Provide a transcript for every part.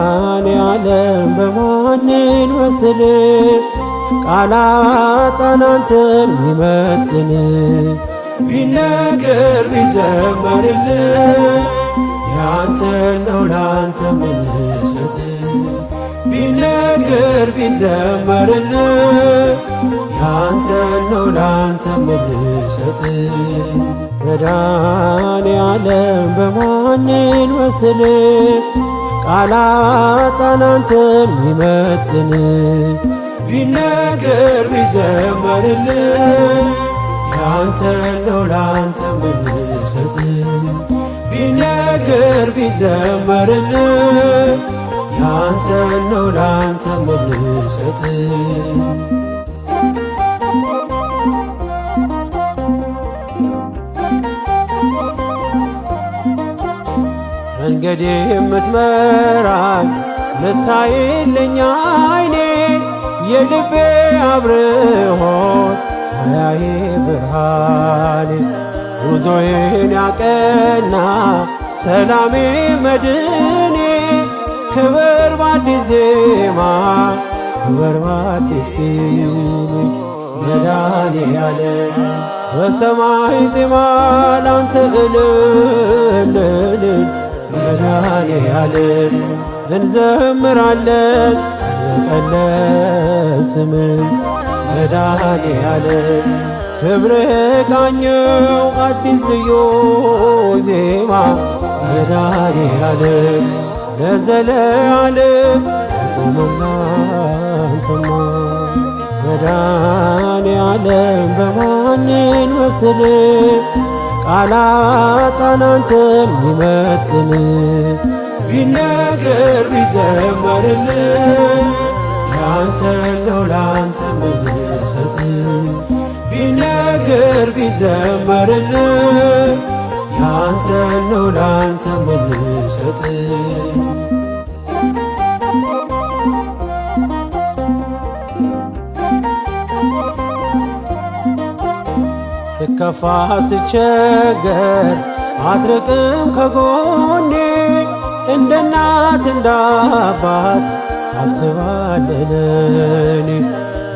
መድኃኔዓለም በማንን መስል ቃላት አንተን ሚመጥን ቢነገር ቢዘመርልህ ያንተ ነው ላንተ ምንሰጥ ቢነገር ቢዘመርልህ ያንተ ነው ላንተ ምንሰጥ መድኃኔዓለም በማንን መስል ቃላት አንተን ሚመጥን ቢነገር ቢዘመርልህ ያንተ ነው ላንተ ምንሰጥ ቢነገር ቢዘመርልህ ያንተ ነው ላንተ ምንሰጥ መንገዴ የምትመራኝ ምታይልኝ አይኔ የልቤ አብርሆት አያዬ ብርሃኔ ጉዞዬን ያቀና ሰላሜ መድኔ ክብር በአዲስ ዜማ ክብር በአዲስ ቅኔ መድኃኔዓለም በሰማይ ዜማ ላንተ እልል መድኃኔዓለም እንዘምራለን ቀን ስምህ መድኃኔዓለም ክብርህ ቃኘው አዲስ ልዩ ዜማ መድኃኔዓለም ለዘለዓለም አንተማ መድኃኔዓለም በማንን መስል ቃላት አንተን ሚመጥን ቢነገር ቢዘመርልህ ያንተ ነው ላንተ ምንሰጥ ቢነገር ቢዘመርልህ ያንተ ነው ላንተ ምንሰጥ ስከፋ ስቸገር አትርቅም ከጎኔ እንደ እናት እንደ አባት ታስባለህ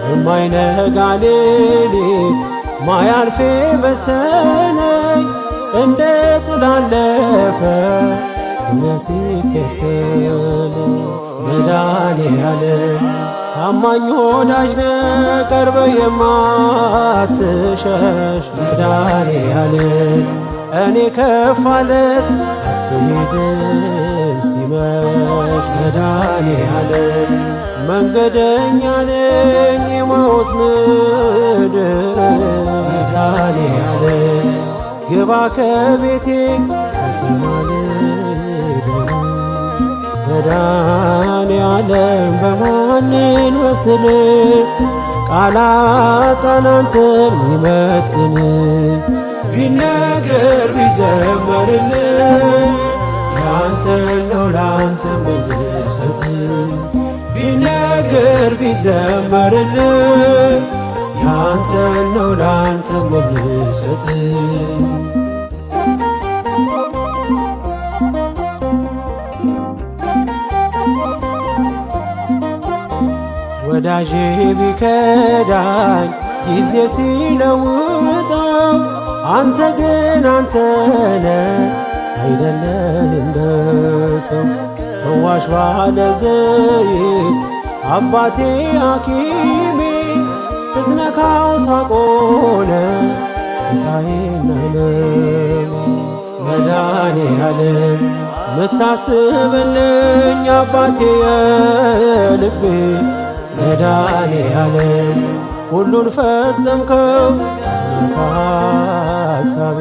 የማይነጋ ሌሊት ማያልፌ በሰነኝ እንደ ጥላ አለፈ ስምህ ሲከተል መድኃኔዓለም ታማኝ ወዳጅ ነህ ቀርበህ የማትሸሽ መድኃኔዓለም እኔ ከፋለት አትሄድም ሲመሽ መድኃኔዓለም መንገደኛ ነኝ የማውስ ምድር መድኃኔዓለም ግባ ከቤቴ ሳሰማል መድኃኔዓለም በማንን መስል ቃላት አንተን ሚመጥን ቢነገር ቢዘመርልህ ያንተ ነው ላንተ ምንሰጥ ቢነገር ቢዘመርልህ ያንተ ነው ላንተ ምንሰጥ ወዳጄ ቢከዳኝ ጊዜ ሲለውጠው አንተ ግን አንተነ አይደለህ እንደ ሰው ፈዋሽ ባለ ዘይት አባቴ ሐኪሜ ስትነካው ሳቆነ ስቃዬን ህመሜ መድኃኔዓለም ምታስብልኝ አባቴ የልቤ መድኃኔዓለም ሁሉን ፈጸምከው ሐሳቤ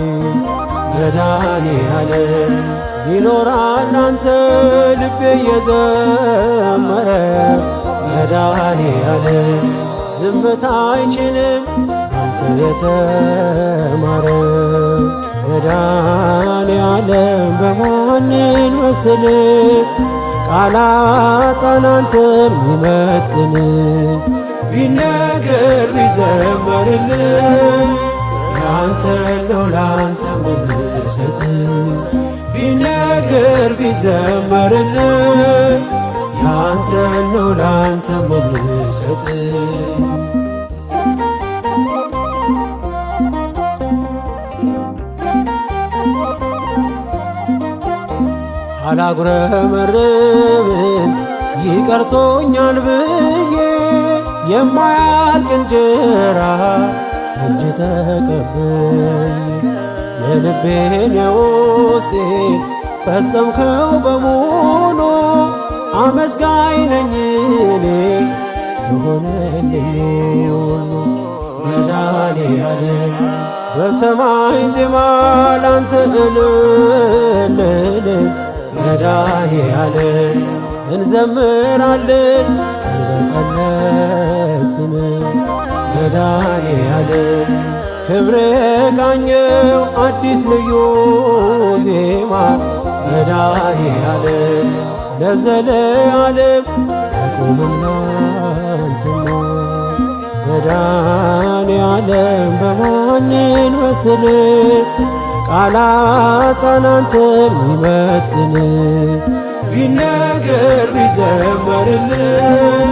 መድኃኔዓለም ይኖራል አንተ ልቤ እየዘመረ መድኃኔዓለም ዝምታ አይችልም አንተ የተማረ መድኃኔዓለም በማንን መስል ቃላት አንተን ሚመጥን ቢነገር ቢዘመርልህ ያንተ ነው ላንተ ምንሰጥ ቢነገር ቢዘመርልህ አላጉረመርምም ይቀርቶኛል ብዬ የማያልቅ እንጀራ እጅ ተቀበይ የልቤን የውስጤን ፈጸምከው በሙሉ አመስጋኝ ነኝ እኔ የሆነልኝ ሁሉ መድኃኔዓለም በሰማይ ዜማ ላንተ እልል መድኃኔዓለም እንዘምራለን አልበቀለስም መድኃኔዓለም ክብር ቃኘው አዲስ ልዩ ዜማ መድኃኔዓለም ለዘለዓለም አቁምና አንተማ መድኃኔዓለም በማንን መስል ቃላጣን አንተን ሚመጥን ቢነገር ቢዘመርልን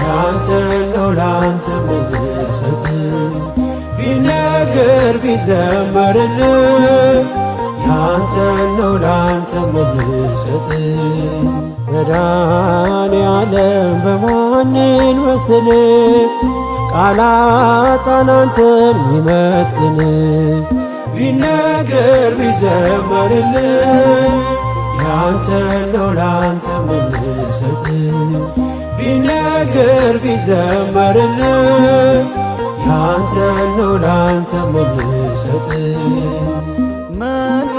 ያንተን ነው ላንተ ምንሰጥ ቢነገር ቢዘመርልን ያንተን ነው ላንተ ምንሰጥ መድኃኔዓለም በማንን መስል ቃላጣን አንተን ሚመጥን ቢነገር ቢዘመርልን ያንተን ነው ላንተ ምንሰጥ ቢነገር ቢዘመርልን ያንተን ነው ላንተ ምንሰጥ መኑ